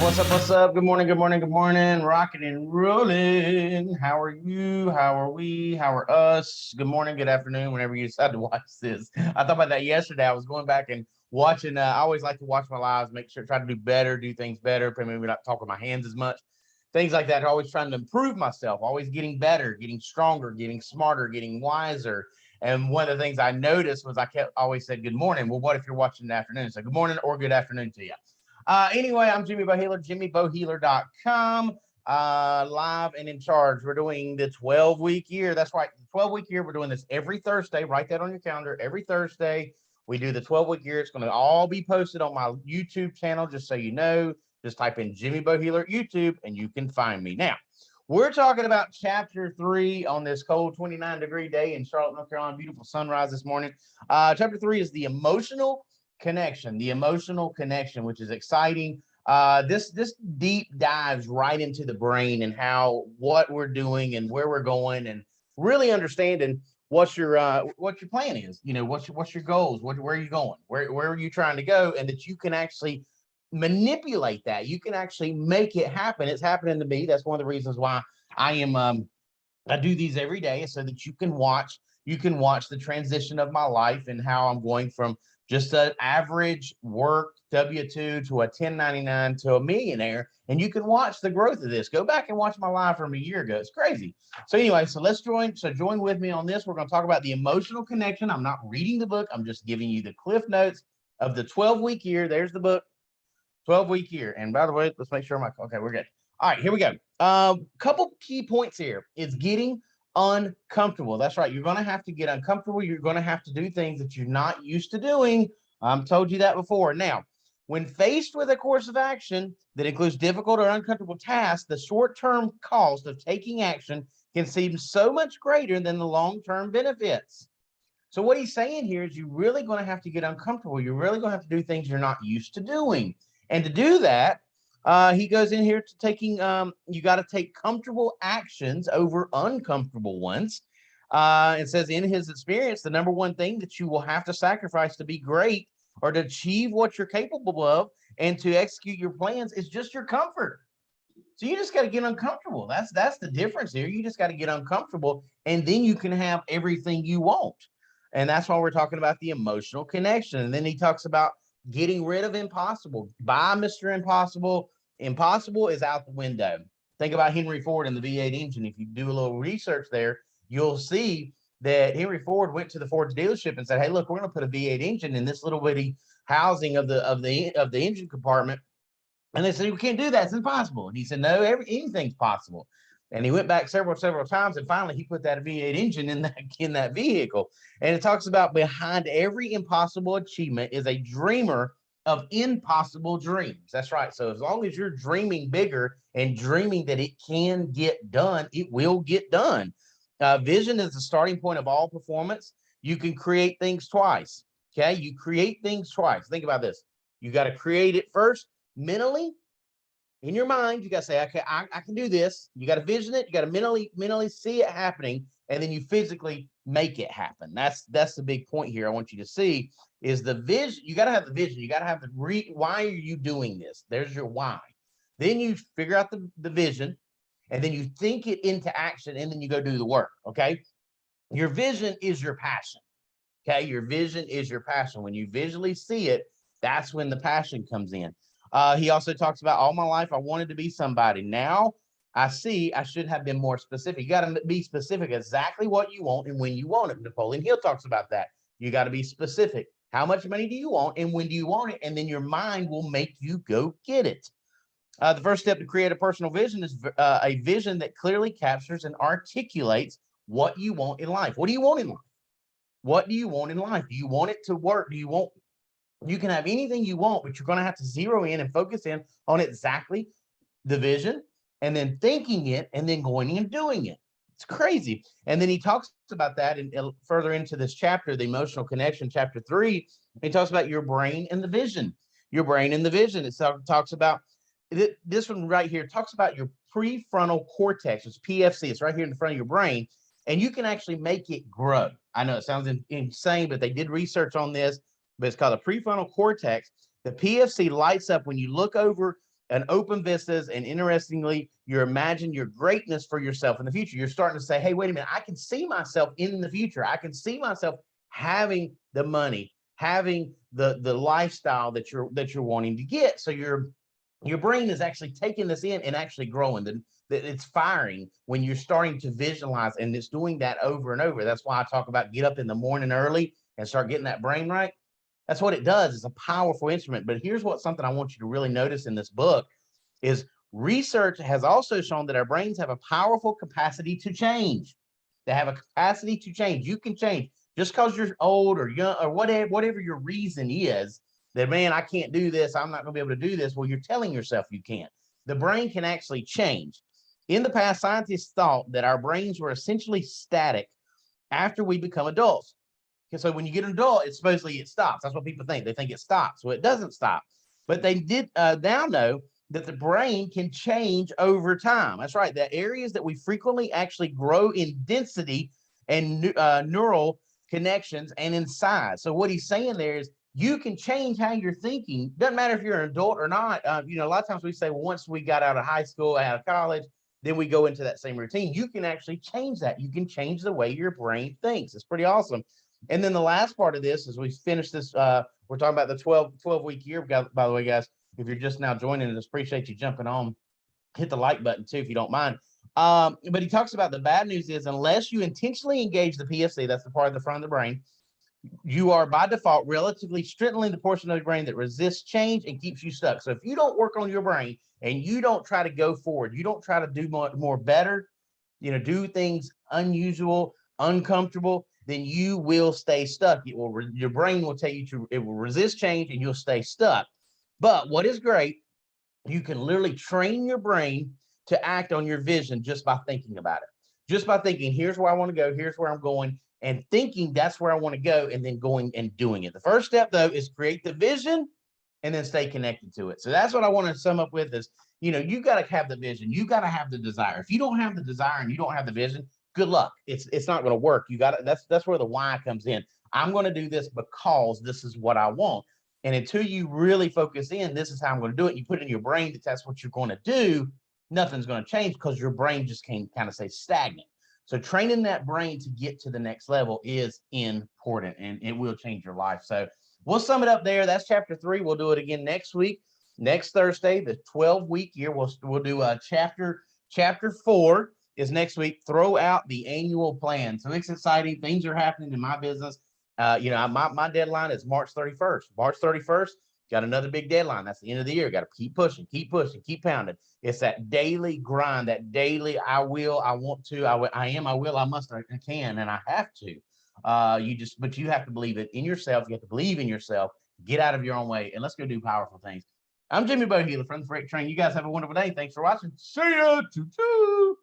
What's up? What's up? Good morning. Good morning. Good morning. Rocking and rolling. How are you? How are we? How are us? Good morning. Good afternoon. Whenever you decide to watch this, I thought about that yesterday. I was going back and watching. I always like to watch my lives, make sure try to do better, do things better. Maybe not talk with my hands as much, things like that. Always trying to improve myself. Always getting better, getting stronger, getting smarter, getting wiser. And one of the things I noticed was I kept always said good morning. Well, what if you're watching in the afternoon? So good morning or good afternoon to you. Anyway, I'm Jimmy Bohealer, jimmybohealer.com, live and in charge. We're doing the 12-week year. That's right, the 12-week year. We're doing this every Thursday. Write that on your calendar. Every Thursday, we do the 12-week year. It's going to all be posted on my YouTube channel, just so you know. Just type in Jimmy Bohealer YouTube, and you can find me. Now, we're talking about chapter 3 on this cold 29-degree day in Charlotte, North Carolina. Beautiful sunrise this morning. Chapter 3 is the emotional connection, which is exciting. This deep dives right into the brain and what we're doing and where we're going, and really understanding what your plan is. You know, what's your goals, where are you going, where are you trying to go, and that you can actually manipulate that. You can actually make it happen. It's happening to me. That's one of the reasons why I do these every day, so that you can watch the transition of my life and how I'm going from just an average work W-2 to a 1099 to a millionaire. And you can watch the growth of this. Go back and watch my live from a year ago. It's crazy. So anyway, join with me on this. We're going to talk about the emotional connection. I'm not reading the book. I'm just giving you the cliff notes of the 12-week year. There's the book, 12-week year. And by the way, let's make sure okay, we're good. All right, here we go. Couple key points here. It's getting uncomfortable. That's right. You're going to have to get uncomfortable. You're going to have to do things that you're not used to doing. I've told you that before. Now, when faced with a course of action that includes difficult or uncomfortable tasks, the short-term cost of taking action can seem so much greater than the long-term benefits. So what he's saying here is you're really going to have to get uncomfortable. You're really going to have to do things you're not used to doing. And to do that, he goes in here to taking, you got to take comfortable actions over uncomfortable ones. It says in his experience, the number one thing that you will have to sacrifice to be great or to achieve what you're capable of and to execute your plans is just your comfort. So you just got to get uncomfortable. That's the difference here. You just got to get uncomfortable, and then you can have everything you want. And that's why we're talking about the emotional connection. And then he talks about getting rid of impossible. Bye, Mr. Impossible. Impossible is out the window. Think about Henry Ford and the V8 engine. If you do a little research there, you'll see that Henry Ford went to the Ford's dealership and said, "Hey, look, we're going to put a V8 engine in this little bitty housing of the engine compartment." And they said, "We can't do that. It's impossible." And he said, "No, anything's possible." And he went back several times, and finally he put that V8 engine in that vehicle. And it talks about behind every impossible achievement is a dreamer of impossible dreams. That's right. So as long as you're dreaming bigger and dreaming that it can get done, it will get done. Vision is the starting point of all performance. You can create things twice. Okay. You create things twice. Think about this. You got to create it first mentally. In your mind, you got to say, okay, I can do this. You got to vision it. You got to mentally see it happening. And then you physically make it happen. That's the big point here. I want you to see is the vision. You got to have the vision. You got to have why are you doing this? There's your why. Then you figure out the vision, and then you think it into action, and then you go do the work. Okay. Your vision is your passion. Okay. Your vision is your passion. When you visually see it, that's when the passion comes in. He also talks about all my life, I wanted to be somebody. Now I see I should have been more specific. You got to be specific exactly what you want and when you want it. Napoleon Hill talks about that. You got to be specific. How much money do you want and when do you want it? And then your mind will make you go get it. The first step to create a personal vision is a vision that clearly captures and articulates what you want in life. What do you want in life? What do you want in life? Do you want it to work? You can have anything you want, but you're going to have to zero in and focus in on exactly the vision and then thinking it and then going and doing it. It's crazy. And then he talks about that and further into this chapter, the emotional connection, chapter 3, he talks about your brain and the vision. Your brain and the vision. It talks about this one right here, talks about your prefrontal cortex. It's PFC. It's right here in the front of your brain. And you can actually make it grow. I know it sounds insane, but they did research on this. But it's called the prefrontal cortex. The PFC lights up when you look over and open vistas. And interestingly, you imagine your greatness for yourself in the future. You're starting to say, hey, wait a minute, I can see myself in the future. I can see myself having the money, having the lifestyle that you're wanting to get. So your brain is actually taking this in and actually growing. That it's firing when you're starting to visualize, and it's doing that over and over. That's why I talk about get up in the morning early and start getting that brain right. That's what it does. It's a powerful instrument. But here's what something I want you to really notice in this book is research has also shown that our brains have a powerful capacity to change. They have a capacity to change. You can change just because you're old or young or whatever your reason is that, man, I can't do this. I'm not going to be able to do this. Well, you're telling yourself you can't. The brain can actually change. In the past, scientists thought that our brains were essentially static after we become adults. So when you get an adult, it supposedly it stops. That's what people think. They think it stops. Well, it doesn't stop. But they did now know that the brain can change over time. That's right. The areas that we frequently actually grow in density and neural connections and in size. So what he's saying there is you can change how you're thinking. Doesn't matter if you're an adult or not. A lot of times we say, well, once we got out of high school, out of college, then we go into that same routine. You can actually change that. You can change the way your brain thinks. It's pretty awesome. And then the last part of this, as we finish this, we're talking about the 12-week year. By the way, guys, if you're just now joining us, appreciate you jumping on. Hit the like button too, if you don't mind. But he talks about the bad news is unless you intentionally engage the PFC, that's the part of the front of the brain, you are by default relatively strengthening the portion of the brain that resists change and keeps you stuck. So if you don't work on your brain and you don't try to go forward, you don't try to do more better, do things unusual, uncomfortable, then you will stay stuck. Your brain will tell you it will resist change and you'll stay stuck. But what is great, you can literally train your brain to act on your vision just by thinking about it. Just by thinking, here's where I want to go, here's where I'm going, and thinking that's where I want to go, and then going and doing it. The first step, though, is create the vision and then stay connected to it. So that's what I want to sum up with is, you got to have the vision. You got to have the desire. If you don't have the desire and you don't have the vision, good luck. It's not going to work. You got to, that's where the why comes in. I'm going to do this because this is what I want. And until you really focus in, this is how I'm going to do it. You put it in your brain that that's what you're going to do. Nothing's going to change because your brain just can kind of stay stagnant. So training that brain to get to the next level is important, and it will change your life. So we'll sum it up there. That's chapter 3. We'll do it again next week. Next Thursday, the 12-week year, we'll do a chapter 4 is next week. Throw out the annual plan. So it's exciting. Things are happening in my business. My deadline is March 31st. March 31st, got another big deadline. That's the end of the year. Got to keep pushing, keep pounding. It's that daily grind, that daily I will, I want to, I am, I will, I must, I can, and I have to. But you have to believe it in yourself. You have to believe in yourself. Get out of your own way, and let's go do powerful things. I'm Jimmy Bohealer from the Freight Train. You guys have a wonderful day. Thanks for watching. See ya. Choo-choo.